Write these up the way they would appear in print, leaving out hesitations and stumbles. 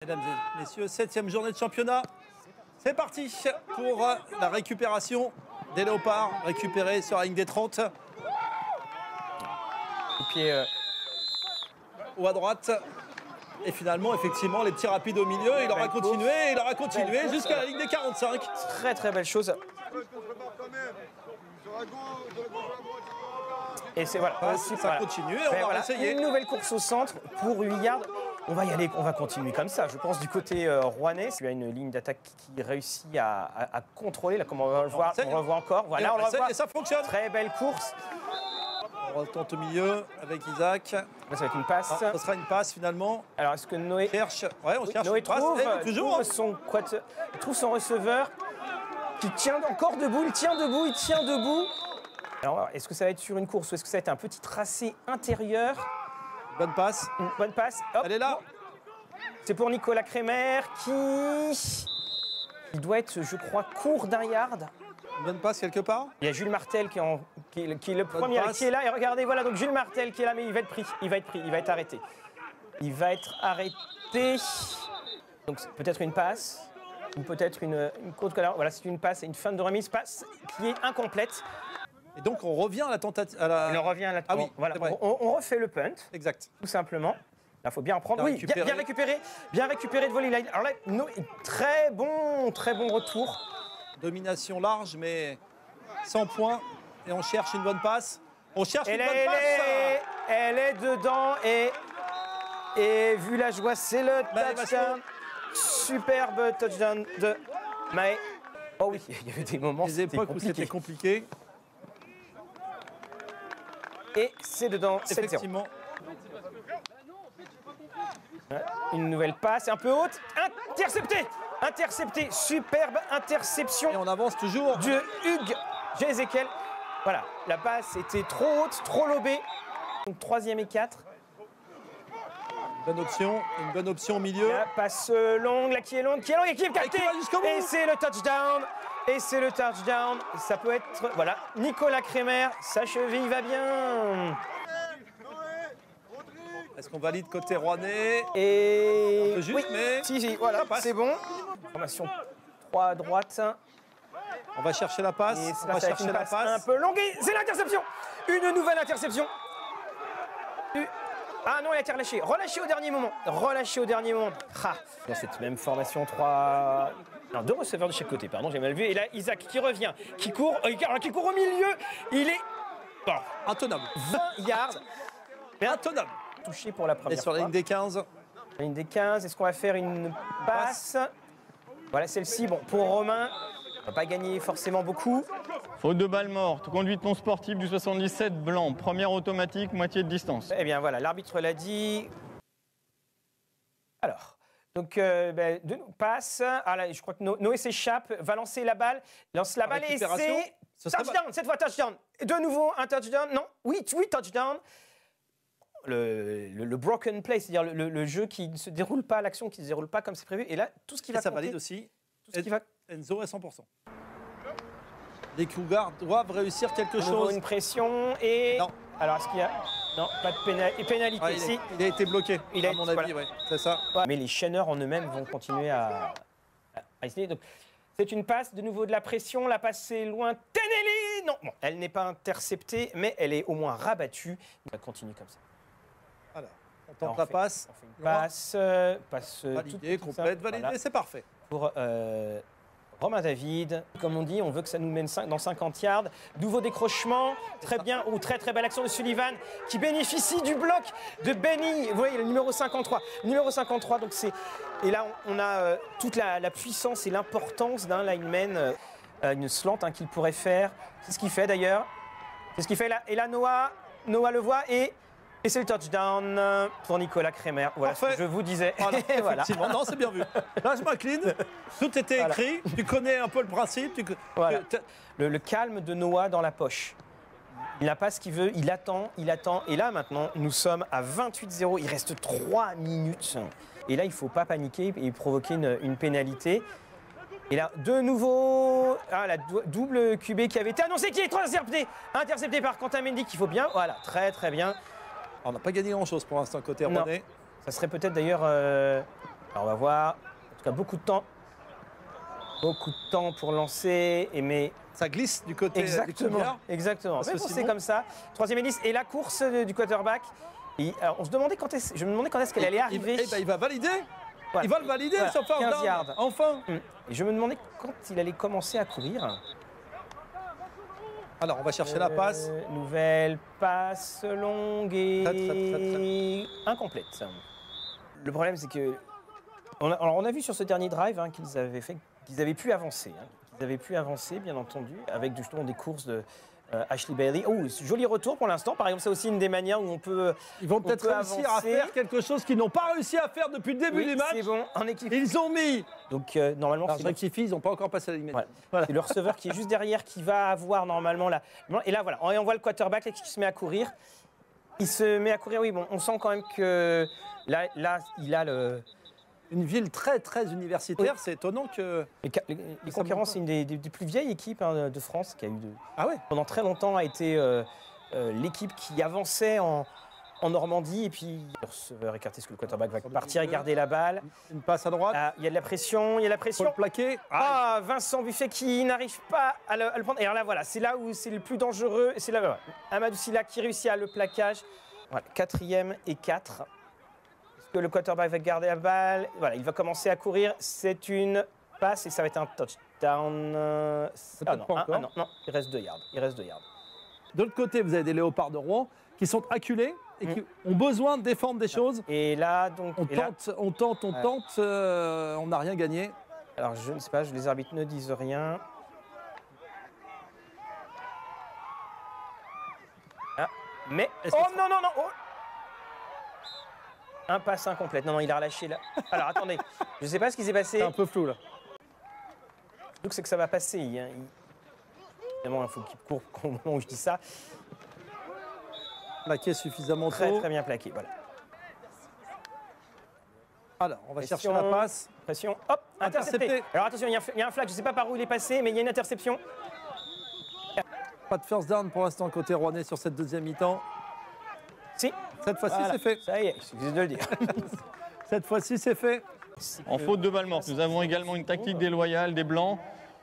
Mesdames et messieurs, 7e journée de championnat. C'est parti pour la récupération des Léopards, récupérés sur la ligne des 30. Pied ou à droite. Et finalement, effectivement, les petits rapides au milieu. Il aura continué jusqu'à la ligne des 45. très très belle chose. Et c'est voilà. Ça continue et on va essayer. Une nouvelle course au centre pour 8 yards. On va y aller, on va continuer comme ça. Je pense du côté rouennais, il y a une ligne d'attaque qui réussit à contrôler. Là, comme on va le voir, on revoit encore. Voilà, on le voit. Et ça fonctionne. Très belle course. On retente au milieu avec Isaac. Là, ça va être une passe. Ça sera une passe finalement. Alors, est-ce que Noé cherche? Ouais, on cherche Noé une passe. trouve son receveur qui tient encore debout. Il tient debout. Alors, est-ce que ça va être sur une course ou est-ce que ça va être un petit tracé intérieur? Bonne passe. Une bonne passe. Hop. Elle est là. C'est pour Nicolas Crémer qui doit être, je crois, court d'un yard. Une bonne passe quelque part. Il y a Jules Martel qui est le premier, qui est là. Et regardez, voilà, donc Jules Martel qui est là, mais il va être pris. Il va être arrêté. Donc peut-être une passe, ou peut-être une courte colère. Voilà, c'est une passe et une fin de remise. Passe qui est incomplète. Et donc on revient à la tentative. On revient à la Ah oui, voilà. vrai. On refait le punt. Exact. Tout simplement. Là, il faut bien en prendre. Bien oui, récupéré. bien récupéré de volley line. Alors là, très bon retour. Domination large, mais sans points. Et on cherche une bonne passe. Elle est dedans et vu la joie, c'est le touchdown. Superbe touchdown de Maé. Oh oui, il y avait des moments des époques où c'était compliqué. Et c'est dedans, 7-0. Effectivement. Une nouvelle passe, un peu haute. Intercepté. Superbe interception. Et on avance toujours. De Hugues Jézéquel. Voilà, la passe était trop haute, trop lobée. Donc 3e et 4. Une bonne option au milieu. La passe longue, là qui est longue et qui est captée. Et c'est le touchdown. Ça peut être, voilà, Nicolas Crémer, sa cheville va bien. Est-ce qu'on valide côté rouennais? Et un peu juste, oui, mais si, voilà, c'est bon. Formation 3 à droite. On va chercher la passe. On va chercher la passe un peu longue. Et c'est l'interception. Une nouvelle interception. Ah non, il a été relâché. Relâché au dernier moment. Dans cette même formation, 2 receveurs de chaque côté, pardon, j'ai mal vu. Et là, Isaac qui revient, qui court au milieu. Il est intenable. 20 yards. Intenable. Touché pour la première fois. Et sur la ligne des 15. La ligne des 15, est-ce qu'on va faire une passe? Voilà, celle-ci, bon, pour Romain, on va pas gagner forcément beaucoup. Faute de balle morte, conduite non sportive du 77 blanc, première automatique, moitié de distance. Eh bien voilà, l'arbitre l'a dit. Alors, donc passe. Ah là, je crois que Noé s'échappe, va lancer la balle, lance la balle et c'est touchdown, cette fois touchdown. De nouveau un touchdown, non, oui touchdown. Le broken play, c'est-à-dire le jeu qui ne se déroule pas, l'action qui ne se déroule pas comme c'est prévu. Et là, tout ce qui va ça compter, valide aussi. Tout ce qui va... Enzo est 100%. Les Cougars doivent réussir quelque chose. Une pression et... Non. Alors, est-ce qu'il y a... Non, pas de pénalité ici. Il a été bloqué, à mon avis, ouais, c'est ça. Mais les chaîneurs en eux-mêmes vont continuer à essayer. Donc, c'est une passe, de nouveau de la pression. La passe est lointaine. Non, bon, elle n'est pas interceptée, mais elle est au moins rabattue. On va continuer comme ça. Voilà. On tente la passe. On fait une passe validée, complète, validée, voilà. C'est parfait. Pour Romain David, comme on dit, on veut que ça nous mène dans 50 yards. Nouveau décrochement, très bien, ou très belle action de Sullivan qui bénéficie du bloc de Benny. Vous voyez, le numéro 53. Numéro 53, donc c'est... Et là, on a toute la puissance et l'importance d'un lineman, une slant qu'il pourrait faire. C'est ce qu'il fait d'ailleurs. C'est ce qu'il fait là. Et là, Noah le voit et c'est le touchdown pour Nicolas Crémer. Voilà ce que je vous disais. Voilà, voilà. Effectivement, non, c'est bien vu. Là, je m'incline. Tout était écrit. Tu connais un peu le principe. Voilà. Le calme de Noah dans la poche. Il n'a pas ce qu'il veut, il attend. Et là, maintenant, nous sommes à 28-0. Il reste 3 minutes. Et là, il ne faut pas paniquer et provoquer une pénalité. Et là, de nouveau, la double QB qui avait été annoncée, qui est intercepté par Quentin Mendy, qu'il faut bien. Voilà, très bien. On n'a pas gagné grand-chose pour l'instant côté rouennais. Ça serait peut-être d'ailleurs Alors on va voir. En tout cas, beaucoup de temps. Beaucoup de temps pour lancer. Mais Ça glisse du côté du exactement. Cougar. Exactement. Parce Mais que bon, c'est sinon- comme ça. Troisième hélice et la course du quarterback. Et, alors, on se demandait je me demandais quand est-ce qu'elle allait arriver. Eh ben, il va valider. Voilà. Il va le valider, Voilà, son first 15 down. yards. Enfin. Et je me demandais quand il allait commencer à courir. Alors, on va chercher la passe. Nouvelle passe longue et Très. incomplète. Le problème, c'est que alors on a vu sur ce dernier drive hein, qu'ils avaient pu avancer. Hein, qu'ils avaient pu avancer, bien entendu, avec justement des courses de Ashley Bailey. Oh, joli retour pour l'instant. Par exemple, c'est aussi une des manières où on peut. Ils vont on peut-être peut réussir avancer. à faire quelque chose qu'ils n'ont pas réussi à faire depuis le début Oui, du match. c'est bon, en équipe. Ils ont mis. Donc normalement, Alors, c'est je rectifie, ils n'ont pas encore passé la limite. Voilà. Voilà. C'est le receveur qui est juste derrière qui va avoir normalement la. Et là, voilà, on voit le quarterback qui se met à courir. Il se met à courir, oui, bon, on sent quand même que là il a le. Une ville très universitaire, Oui. c'est étonnant que. Les Conquérants, c'est une des plus vieilles équipes hein, de France qui a eu Ah ouais. pendant très longtemps a été l'équipe qui avançait en Normandie. Et puis le receveur écarté parce que le quarterback va partir et garder la balle. Une passe à droite. Ah, il y a de la pression, il y a de la Faut pression. le plaquer. Ah, Vincent Buffet qui n'arrive pas à le prendre. Et alors là, voilà, c'est là où c'est le plus dangereux. C'est là, voilà. Amadou Sylla qui réussit à le plaquage. Voilà, 4e et 4. Est-ce que le quarterback va garder la balle? Voilà, il va commencer à courir. C'est une passe et ça va être un touchdown. Ah non, pas encore. non, il reste 2 yards. Il reste 2 yards. De l'autre côté, vous avez des léopards de Rouen qui sont acculés et qui ont besoin de défendre des choses. Et là, donc. On et là- tente, on n'a rien gagné. alors, je ne sais pas, les arbitres ne disent rien. Ah, mais. Est-ce Oh que- non, oh. Un passe incomplète. Non, il a relâché là. Alors, attendez. Je ne sais pas ce qui s'est passé. C'est un peu flou là. Donc, c'est que ça va passer. Évidemment, il faut qu'il court au moment où je dis ça. Plaqué suffisamment Très, tôt. très bien plaqué. Voilà. Alors, on va chercher Pression. la passe. Pression. Hop, intercepté. Intercepté. Alors, attention, il y a un flag. Je ne sais pas par où il est passé, mais il y a une interception. Pas de first down pour l'instant côté rouennais sur cette deuxième mi-temps. Si. Cette fois-ci, Voilà. c'est fait. Ça y est, il suffit de le dire. Cette fois-ci, c'est fait. En faute de balle morte, nous avons également une tactique déloyale des Blancs.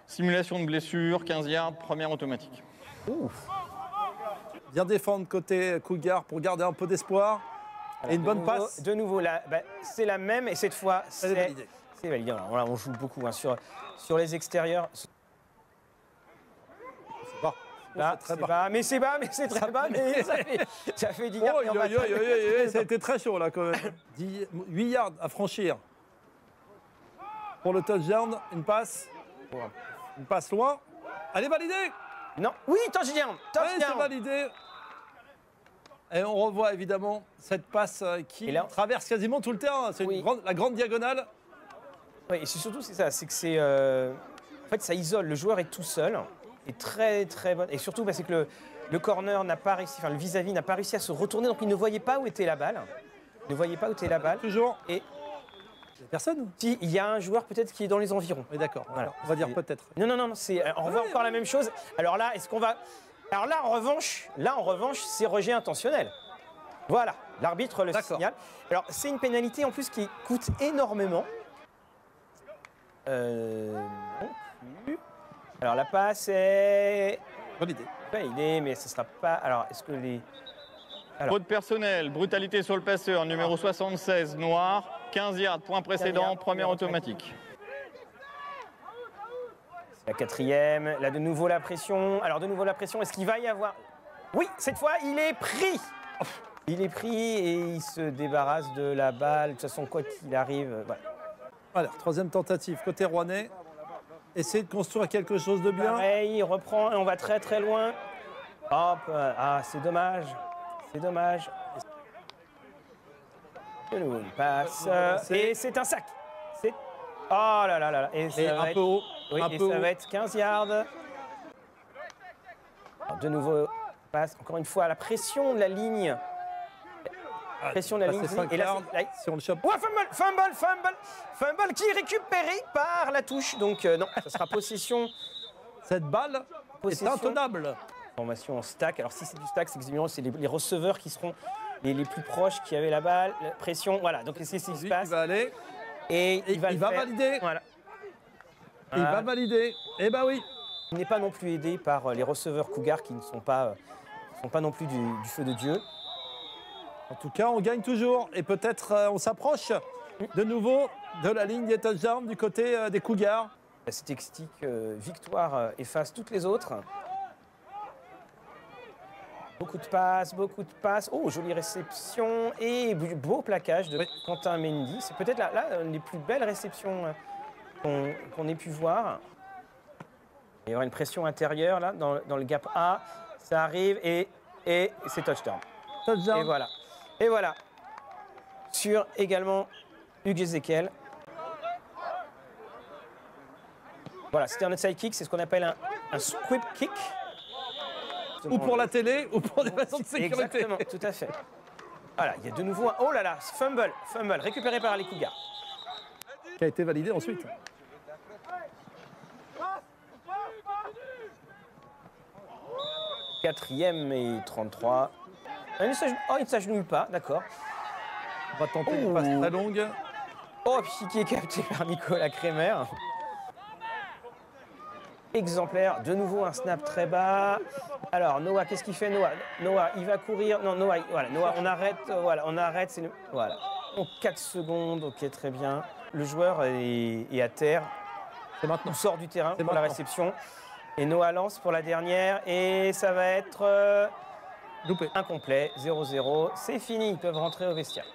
Simulation de blessure, 15 yards, première automatique. Bien défendre côté Cougar pour garder un peu d'espoir. Et une bonne passe. De nouveau, là, c'est la même et cette fois, Elle est validée. c'est validé. Voilà, on joue beaucoup hein, sur les extérieurs. C'est bas. Là, C'est très c'est bas. bas, mais c'est bas, mais c'est très bas, mais ça fait 10 yards. Oh, ça a été très chaud là quand même. 8 yards à franchir. Pour le touchdown, une passe. Une passe loin. Elle est validée. Non, oui, touchdown, Oui, c'est touchdown. validé. Et on revoit évidemment cette passe qui Et là- traverse quasiment tout le terrain. C'est Oui. la grande diagonale. Oui, et c'est surtout c'est ça, c'est que c'est en fait ça isole. Le joueur est tout seul, est très très bon. Et surtout c'est que le corner n'a pas réussi, enfin le vis-à-vis n'a pas réussi à se retourner, donc il ne voyait pas où était la balle. Il ne voyait pas où était la balle. Toujours. Et Il y a personne. si il y a un joueur peut-être qui est dans les environs. Oui, d'accord. Voilà. On va dire peut-être. Non, c'est on revoit encore la même chose. Alors là, est-ce qu'on va alors là en revanche, c'est rejet intentionnel. Voilà, l'arbitre le D'accord. signale. Alors c'est une pénalité en plus qui coûte énormément. Non plus. Alors la passe est Validé. validée, mais ce sera pas. Alors est-ce que les Alors. Faute personnelle, brutalité sur le passeur, numéro 76, noir, 15 yards, point précédent, yards, première automatique. c'est la 4e. Là de nouveau la pression. Alors de nouveau la pression. Est-ce qu'il va y avoir Oui, cette fois il est pris. Il est pris et il se débarrasse de la balle. De toute façon, quoi qu'il arrive, voilà. Alors, troisième tentative côté rouennais. Essayer de construire quelque chose de bien. Pareil, il reprend et on va très très loin. Hop, c'est dommage. C'est dommage. De nouveau, une passe. Et c'est un sac. C'est. Oh là là là là. Et ça Et va un être... peu haut. Oui, un et peu ça haut. va être 15 yards. Alors, de nouveau, passe. Encore une fois, la pression de la ligne. Pression de la ligne. Passer 5 Et là, yards, là, si on le chope. oh, fumble qui est récupéré par la touche. Donc non, ça sera possession. Cette balle est Possession. intenable. Formation en stack. Alors si c'est du stack, c'est que c'est les receveurs qui seront les plus proches qui avaient la balle. La pression, voilà. Donc c'est ce qui se Lui qui passe. va aller. Et il va, valider. Voilà. Il va valider. Eh ben oui. Il n'est pas non plus aidé par les receveurs Cougars qui ne sont pas non plus du feu de Dieu. En tout cas, on gagne toujours. Et peut-être on s'approche de nouveau de la ligne des touchdowns du côté des Cougars. La statistique victoire efface toutes les autres. Beaucoup de passes. Oh, jolie réception et beau plaquage de Quentin Mendy. C'est peut-être là les plus belles réceptions qu'on ait pu voir. Il y aura une pression intérieure là dans le gap A. Ça arrive et c'est touchdown. Touchdown. Et voilà. Sur également Hugues Ezekiel. Voilà, c'était un outside kick, c'est ce qu'on appelle un squib kick. Ou pour la télé, ou pour des raisons de sécurité. Exactement, tout à fait. Voilà, il y a de nouveau un... Oh là là, fumble, récupéré par les Cougars. Qui a été validé ensuite. Quatrième et 33. Il ne s'agenouille pas, d'accord. On va tenter une passe très longue. Oh, puis qui est capté par Nicolas Kremer. Exemplaire, de nouveau un snap très bas. Alors Noah, qu'est-ce qu'il fait Noah, il va courir. Non, Noah, on arrête. C'est voilà. Donc 4 secondes, ok, très bien. Le joueur est à terre. C'est maintenant. Il sort du terrain pour maintenant. la réception. Et Noah lance pour la dernière. Et ça va être Loupé. incomplet, 0-0. C'est fini, ils peuvent rentrer au vestiaire.